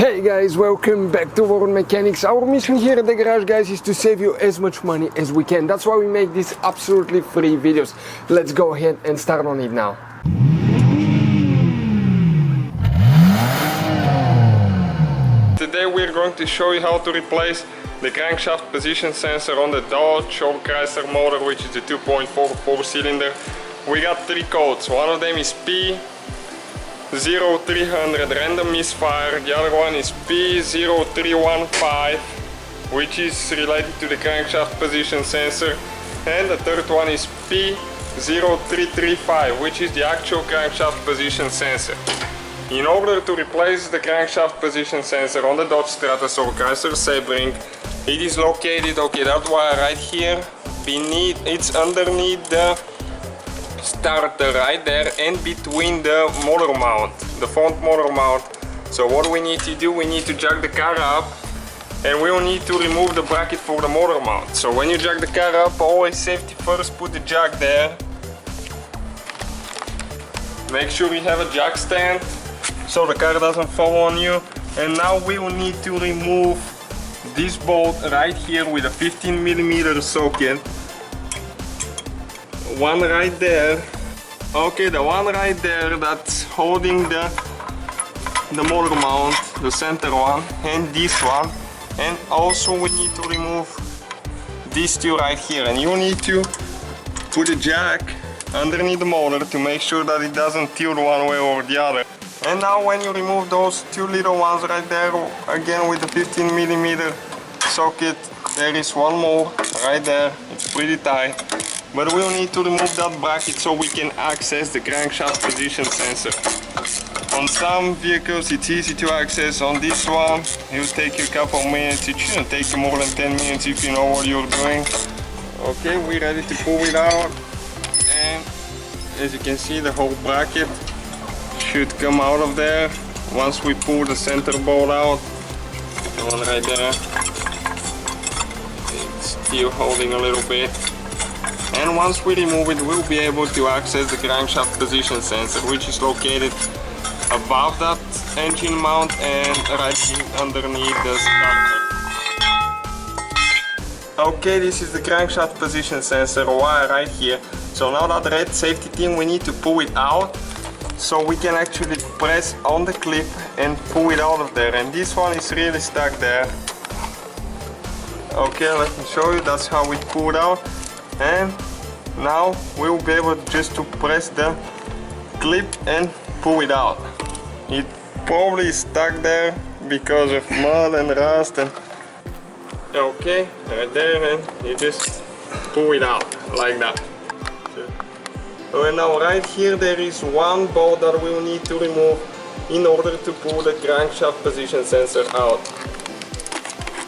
Hey guys, welcome back to World Mechanics. Our mission here at the garage, guys, is to save you as much money as we can. That's why we make these absolutely free videos. Let's go ahead and start on it now. Today we're going to show you how to replace the crankshaft position sensor on the Dodge or Chrysler motor, which is the 2.4 4-cylinder. We got three codes. One of them is P0300 random misfire, the other one is P0315, which is related to the crankshaft position sensor, and the third one is P0335, which is the actual crankshaft position sensor. In order to replace the crankshaft position sensor on the Dodge Stratus or Chrysler Sebring, it is located, okay, that wire right here, beneath, it's underneath the starter right there and between the motor mount, the front motor mount. So what we need to do, we need to jack the car up and we will need to remove the bracket for the motor mount. So when you jack the car up, always safety first, put the jack there. Make sure you have a jack stand so the car doesn't fall on you. And now we will need to remove this bolt right here with a 15mm socket. One right there. Okay, the one right there that's holding the motor mount, the center one, and this one. And also we need to remove these two right here. And you need to put the jack underneath the motor to make sure that it doesn't tilt one way or the other. And now when you remove those two little ones right there, again with the 15mm socket, there is one more right there. It's pretty tight. But we'll need to remove that bracket so we can access the crankshaft position sensor. On some vehicles it's easy to access. On this one it'll take you a couple minutes. It shouldn't take you more than 10 minutes if you know what you're doing. Okay, we're ready to pull it out. And as you can see, the whole bracket should come out of there once we pull the center bolt out. The one right there, it's still holding a little bit. And once we remove it, we'll be able to access the crankshaft position sensor, which is located above that engine mount and right underneath the starter. Okay, this is the crankshaft position sensor wire right here. So now that red safety thing, we need to pull it out so we can actually press on the clip and pull it out of there. And this one is really stuck there. Okay, let me show you. That's how we pull it out. And now we'll be able just to press the clip and pull it out. It probably is stuck there because of mud and rust. And okay, right there, and you just pull it out like that. So now right here there is one bolt that we'll need to remove in order to pull the crankshaft position sensor out.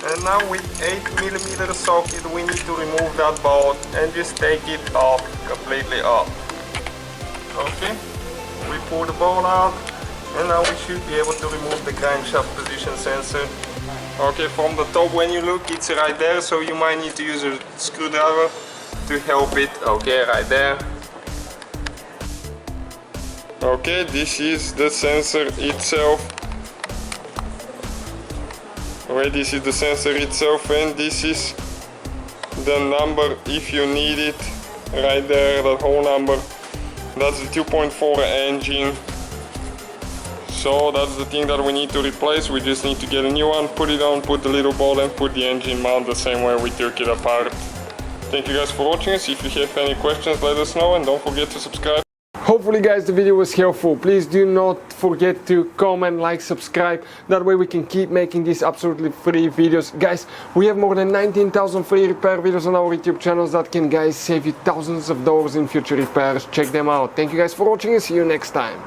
And now with 8mm socket we need to remove that bolt and just take it off, completely off. Okay, we pull the bolt out and now we should be able to remove the crankshaft position sensor. Okay, from the top when you look, it's right there, so you might need to use a screwdriver to help it. Okay, right there. Okay, this is the sensor itself. Okay, this is the sensor itself, and this is the number if you need it. Right there, that whole number. That's the 2.4 engine. So that's the thing that we need to replace. We just need to get a new one, put it on, put the little bolt, and put the engine mount the same way we took it apart. Thank you guys for watching us. If you have any questions, let us know, and don't forget to subscribe. Hopefully guys the video was helpful. Please do not forget to comment, like, subscribe. That way we can keep making these absolutely free videos. Guys, we have more than 19,000 free repair videos on our YouTube channels that can, guys, save you thousands of dollars in future repairs. Check them out. Thank you guys for watching and see you next time.